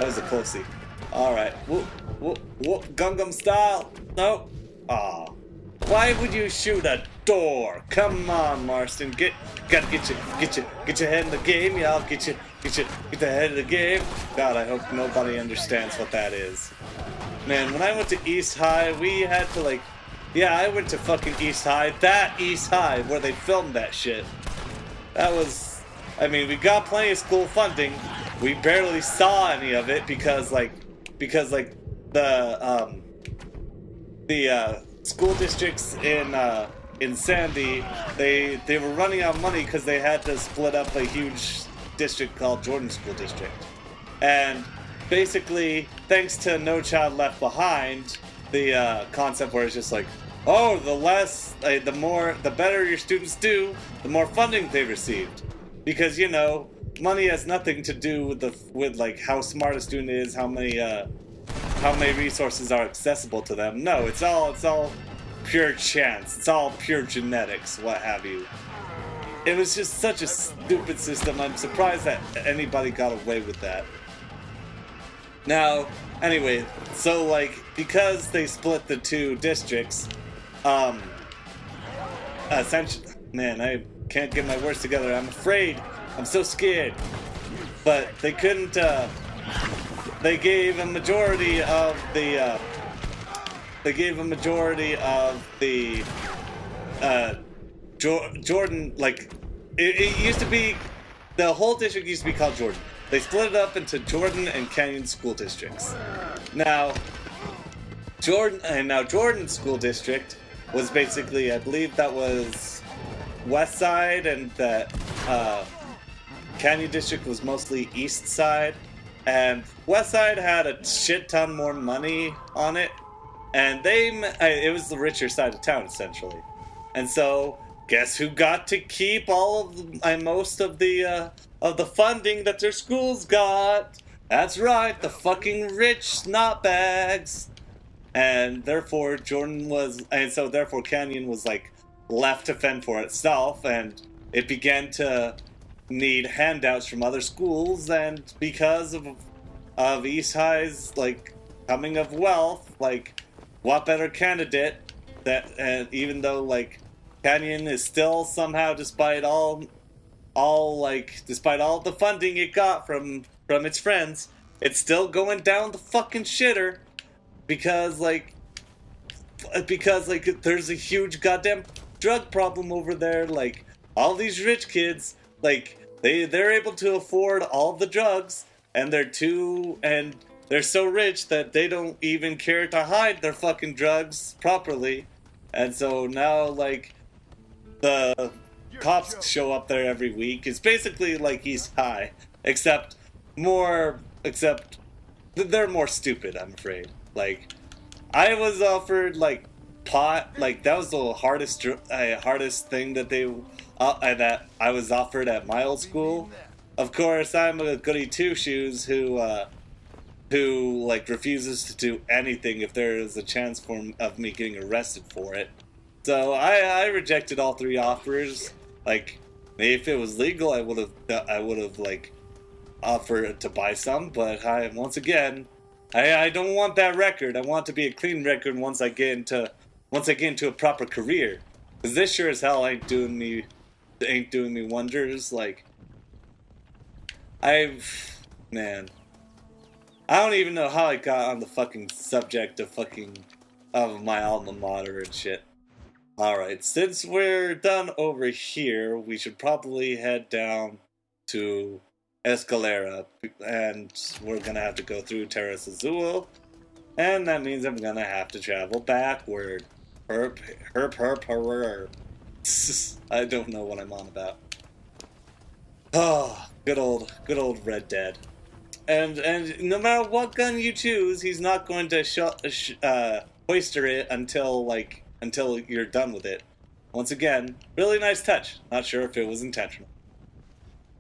was a closey. Alright. Whoop, whoop, whoop. Gungam style. No. Aw. Why would you shoot a door? Come on, Marston. Gotta get your head in the game, y'all. Get the head of the game. God, I hope nobody understands what that is. Man, when I went to East High, we had to like, yeah, I went to fucking East High. That East High where they filmed that shit. That was, I mean, we got plenty of school funding. We barely saw any of it because the school districts in Sandy, they were running out of money because they had to split up a huge district called Jordan School District. And basically, thanks to No Child Left Behind, the concept where it's just like, oh, the better your students do, the more funding they received. Because, you know, money has nothing to do with like how smart a student is, how many resources are accessible to them. No, it's all pure chance. It's all pure genetics, what have you. It was just such a stupid system. I'm surprised that anybody got away with that. Now, anyway, so like, because they split the two districts, essentially, man, I can't get my words together. I'm afraid. I'm so scared. But they couldn't, they gave a majority of the, Jordan, like, it used to be, the whole district used to be called Jordan. They split it up into Jordan and Canyon school districts. Now, Jordan School District was basically, I believe that was West Side, and that Canyon District was mostly East Side. And West Side had a shit ton more money on it, and it was the richer side of town, essentially. And so, guess who got to keep most of the funding that their schools got? That's right, the fucking rich snotbags. And therefore Canyon was like left to fend for itself, and it began to need handouts from other schools. And because of East High's like coming of wealth, like what better candidate that, even though like Canyon is still somehow, despite all the funding it got from its friends, it's still going down the fucking shitter because there's a huge goddamn drug problem over there. Like, all these rich kids, like, they're able to afford all the drugs, and they're so rich that they don't even care to hide their fucking drugs properly. And so now, like, the cops show up there every week. It's basically like East High, except they're more stupid, I'm afraid. Like, I was offered like pot, like that was the hardest thing that I was offered at my old school. Of course, I'm a goody two shoes who like refuses to do anything if there is a chance of me getting arrested for it. So I rejected all three offers. Like, if it was legal, I would have like offered to buy some. But I don't want that record. I want to be a clean record once I get into a proper career. Cause this sure as hell ain't doing me wonders. Like, I don't even know how I got on the fucking subject of my alma mater and shit. Alright, since we're done over here, we should probably head down to Escalera, and we're gonna have to go through Terrace Azul, and that means I'm gonna have to travel backward. Herp. I don't know what I'm on about. Oh, good old Red Dead. And no matter what gun you choose, he's not going to hoister it until you're done with it. Once again, really nice touch. Not sure if it was intentional.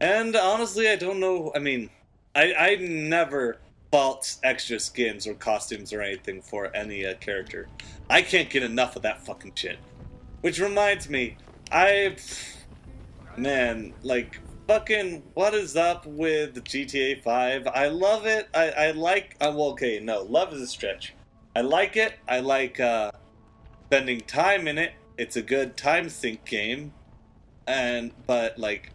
And honestly, I don't know. I mean, I never bought extra skins or costumes or anything for any character. I can't get enough of that fucking shit. Which reminds me, like, fucking, what is up with GTA 5? I love it. I like, well, okay, no, love is a stretch. I like it. I like, spending time in it. It's a good time sink game. But, like,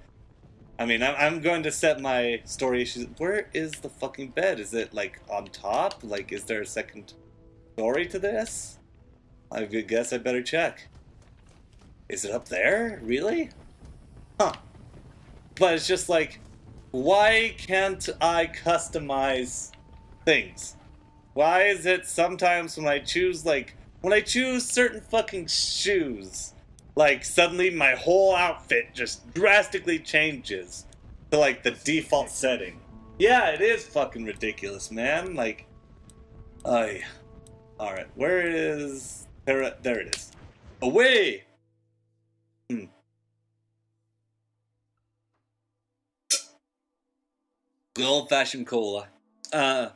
I mean, I'm going to set my story issues. Where is the fucking bed? Is it, like, on top? Like, is there a second story to this? I guess I better check. Is it up there? Really? Huh. But it's just like, why can't I customize things? Why is it sometimes when I choose, like, when I choose certain fucking shoes, like, suddenly my whole outfit just drastically changes to, like, the default setting? Yeah, it is fucking ridiculous, man. Like, alright, where is... There it is. Away! Good old-fashioned cola. I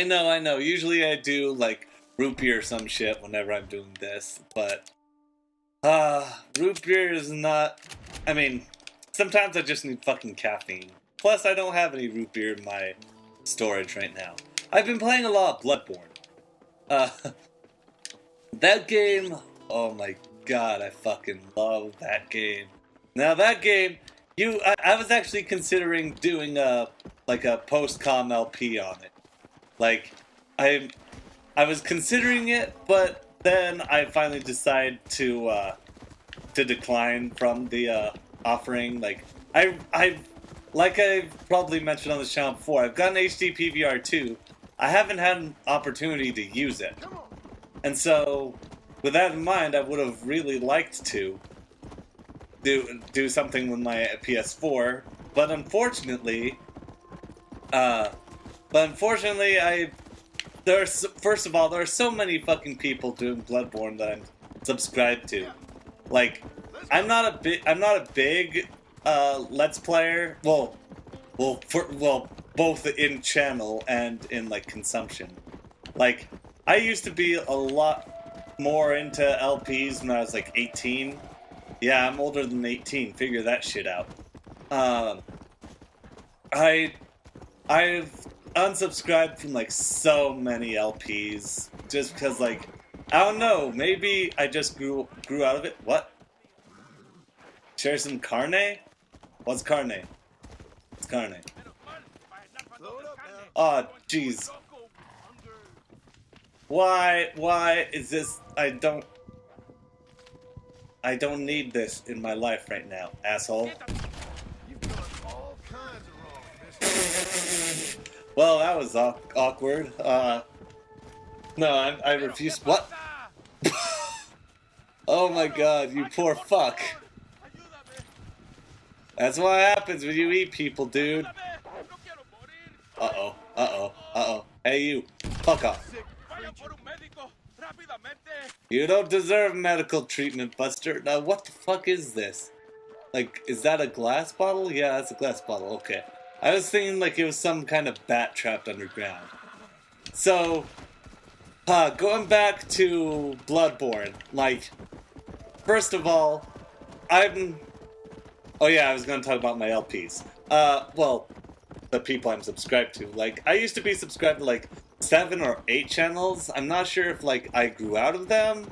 know. Usually I do, like, root beer or some shit whenever I'm doing this, but... root beer is not... I mean, sometimes I just need fucking caffeine. Plus, I don't have any root beer in my storage right now. I've been playing a lot of Bloodborne. That game... Oh my god, I fucking love that game. Now, that game... I was actually considering doing a post-com LP on it. Like, I was considering it, but then I finally decided to decline from the offering. Like, I've probably mentioned on this channel before, I've got an HD PVR 2. I haven't had an opportunity to use it. And so, with that in mind, I would have really liked to do something with my PS4, but unfortunately, first of all, there are so many fucking people doing Bloodborne that I'm subscribed to. Like, I'm not a big Let's Player. Well, both in channel and in, like, consumption. Like, I used to be a lot more into LPs when I was like 18. Yeah, I'm older than 18. Figure that shit out. I've unsubscribed from, like, so many LPs just because, like, I don't know. Maybe I just grew out of it. What? Share some carne? What's carne? What's carne? Oh, jeez. Why is this? I don't need this in my life right now, asshole. Well, that was awkward. No, I refuse. What? Oh my god, you poor fuck. That's what happens when you eat people, dude. Uh-oh. Hey, you. Fuck off. You don't deserve medical treatment, Buster. Now, what the fuck is this? Like, is that a glass bottle? Yeah, that's a glass bottle. Okay. I was thinking, like, it was some kind of bat trapped underground. So, going back to Bloodborne, like, first of all, oh yeah, I was going to talk about my LPs. Well, the people I'm subscribed to. Like, I used to be subscribed to, like, 7 or 8 channels. I'm not sure if, like, I grew out of them,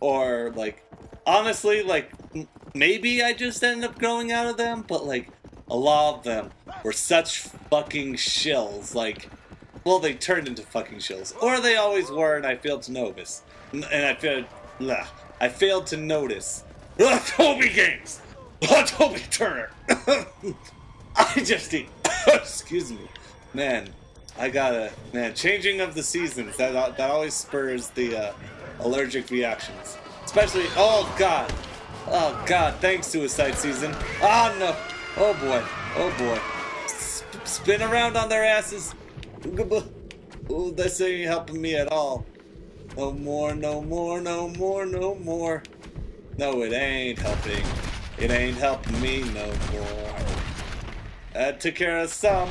or, like, honestly, like, maybe I just ended up growing out of them, but, like, a lot of them were such fucking shills. Like, well, they turned into fucking shills, or they always were, and I failed to notice. And I failed to notice. Toby Games! Toby Turner! I just need... Excuse me. Man, changing of the seasons, that always spurs the allergic reactions. Especially, oh god, thanks Suicide Season. Ah, no, oh boy. Spin around on their asses. Oh, this ain't helping me at all. No more. No, it ain't helping. It ain't helping me no more. That took care of some.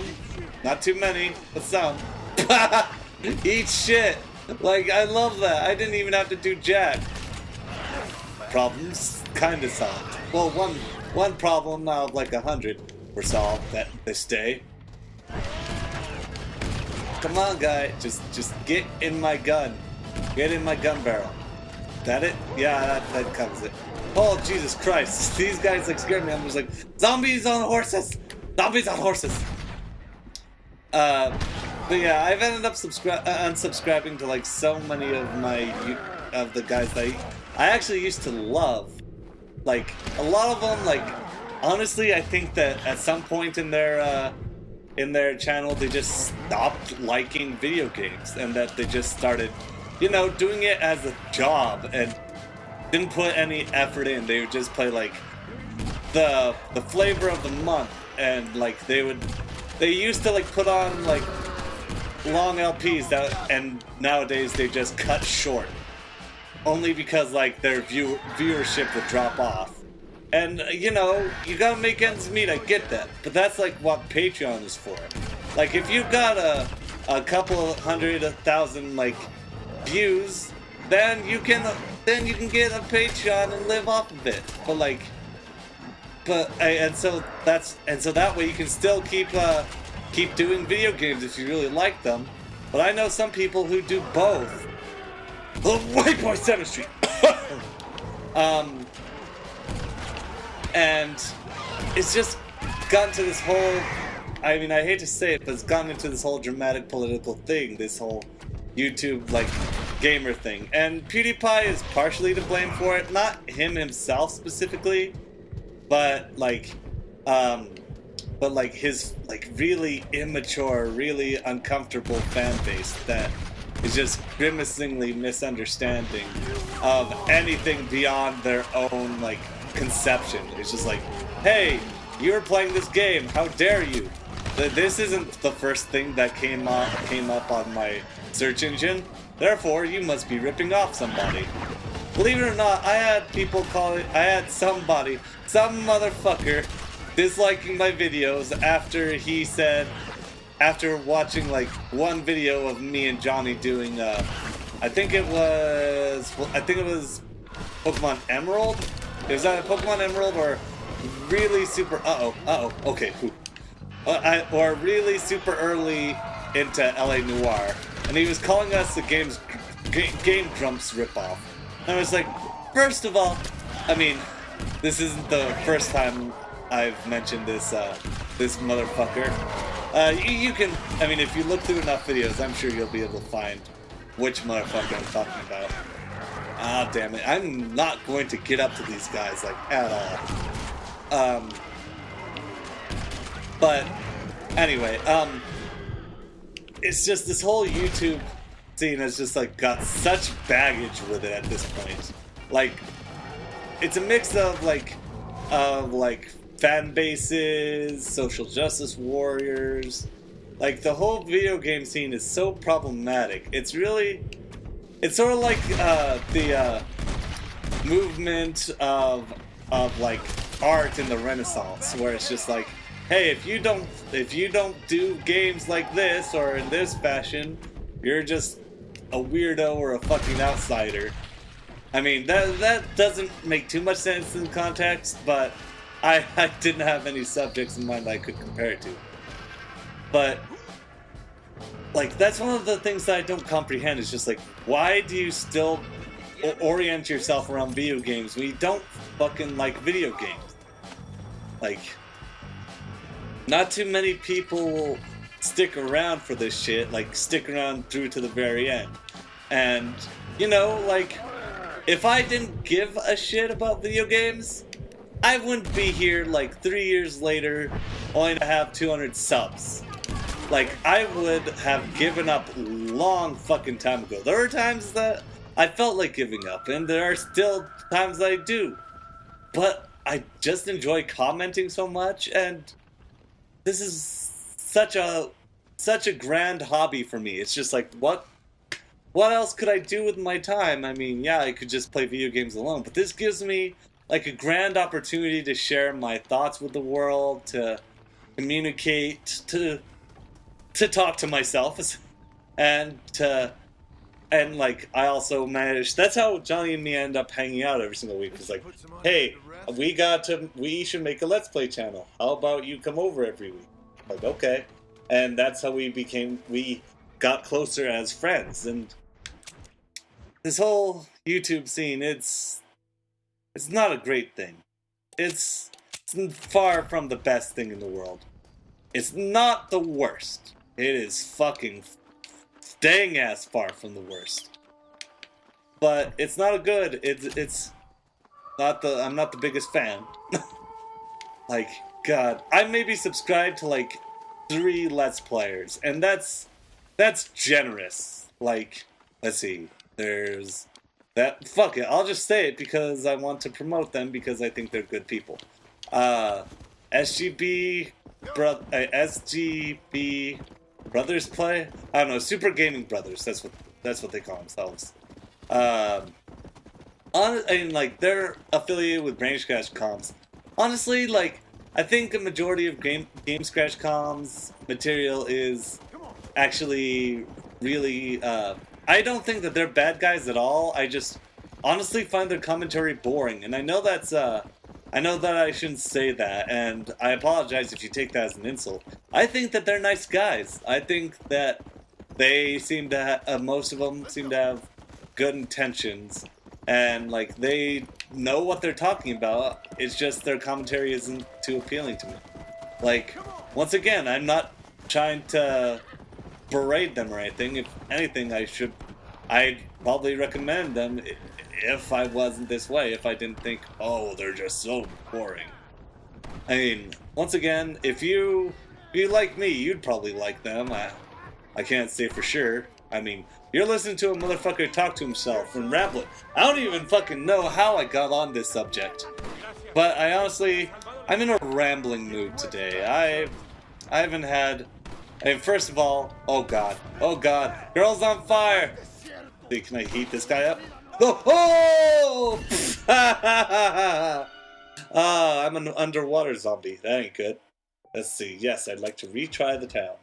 Not too many, but some. Eat shit. Like, I love that. I didn't even have to do jack. Problems kinda solved. Well, one problem out of like 100. were solved this day. Come on, guy. Just get in my gun. Get in my gun barrel. That it? Yeah, that covers it. Oh, Jesus Christ. These guys like scared me. I'm just like, zombies on horses! Zombies on horses! But yeah, I've ended up unsubscribing to like so many of the guys that I actually used to love. Like, a lot of them, like, honestly, I think that at some point in their channel, they just stopped liking video games, and that they just started, you know, doing it as a job and didn't put any effort in. They would just play like the flavor of the month, and like they used to like put on like long LPs and nowadays they just cut short, only because like their viewership would drop off. And, you know, you gotta make ends meet, I get that. But that's like what Patreon is for. Like, if you've got a couple 100,000 like views, then you can get a Patreon and live off of it. But like, and so that way you can still keep doing video games if you really like them. But I know some people who do both. The White Boy 7th Street. And it's just gotten to this whole, I mean, I hate to say it, but it's gotten into this whole dramatic political thing, this whole YouTube, like, gamer thing. And PewDiePie is partially to blame for it, not him himself specifically, but his, like, really immature, really uncomfortable fan base that is just grimacingly misunderstanding of anything beyond their own, like, conception. It's just like, hey, you're playing this game, how dare you? This isn't the first thing that came up on my search engine, therefore you must be ripping off somebody. Believe it or not, I had some motherfucker disliking my videos after watching like one video of me and Johnny doing I think it was Pokemon Emerald. Is that a Pokemon Emerald or really super... okay, or really super early into LA Noire. And he was calling us the Game Grumps ripoff. And I was like, first of all, I mean, this isn't the first time I've mentioned this motherfucker. You can, I mean, if you look through enough videos, I'm sure you'll be able to find which motherfucker I'm talking about. Ah, damn it. I'm not going to get up to these guys, like, at all. But, anyway, it's just this whole YouTube scene has just, like, got such baggage with it at this point. Like, it's a mix of, like, fan bases, social justice warriors. Like, the whole video game scene is so problematic. It's sort of like the movement of like art in the Renaissance, where it's just like, hey, if you don't do games like this or in this fashion, you're just a weirdo or a fucking outsider. I mean, that doesn't make too much sense in context, but I didn't have any subjects in mind I could compare it to. But like, that's one of the things that I don't comprehend, is just like, why do you still orient yourself around video games when you don't fucking like video games? Like, not too many people stick around for this shit, like, stick around through to the very end. And, you know, like, if I didn't give a shit about video games, I wouldn't be here, like, 3 years later, only to have 200 subs. Like, I would have given up long fucking time ago. There are times that I felt like giving up, and there are still times that I do. But I just enjoy commenting so much, and this is such a grand hobby for me. It's just like, what else could I do with my time? I mean, yeah, I could just play video games alone, but this gives me like a grand opportunity to share my thoughts with the world, to communicate, to talk to myself, and like, I also manage, that's how Johnny and me end up hanging out every single week. It's like, hey, we should make a Let's Play channel. How about you come over every week? Like, okay. And that's how we got closer as friends. And this whole YouTube scene, it's not a great thing. It's far from the best thing in the world. It's not the worst. It is fucking dang ass far from the worst. But it's not a good. It's not the. I'm not the biggest fan. Like, God, I maybe subscribed to like 3 Let's Players, and that's generous. Like, let's see. There's that. Fuck it. I'll just say it because I want to promote them because I think they're good people. SGB Brothers Play. I don't know. Super Gaming Brothers. That's what they call themselves. Like, they're affiliated with Brain Scratch Comms. Honestly, like, I think a majority of Game Scratch Comms material is actually really, I don't think that they're bad guys at all. I just honestly find their commentary boring, and I know that's, I know that I shouldn't say that, and I apologize if you take that as an insult. I think that they're nice guys. I think that they seem to most of them seem to have good intentions, and like they know what they're talking about. It's just their commentary isn't too appealing to me. Like, once again, I'm not trying to berate them or anything. If anything, I'd probably recommend them if I wasn't this way, if I didn't think, oh, they're just so boring. I mean, once again, if you like me, you'd probably like them. I can't say for sure. I mean, you're listening to a motherfucker talk to himself and rambling. I don't even fucking know how I got on this subject. But I'm in a rambling mood today. I haven't had... I mean, first of all, oh god, girl's on fire! Can I heat this guy up? Oh! I'm an underwater zombie. That ain't good. Let's see. Yes, I'd like to retry the town.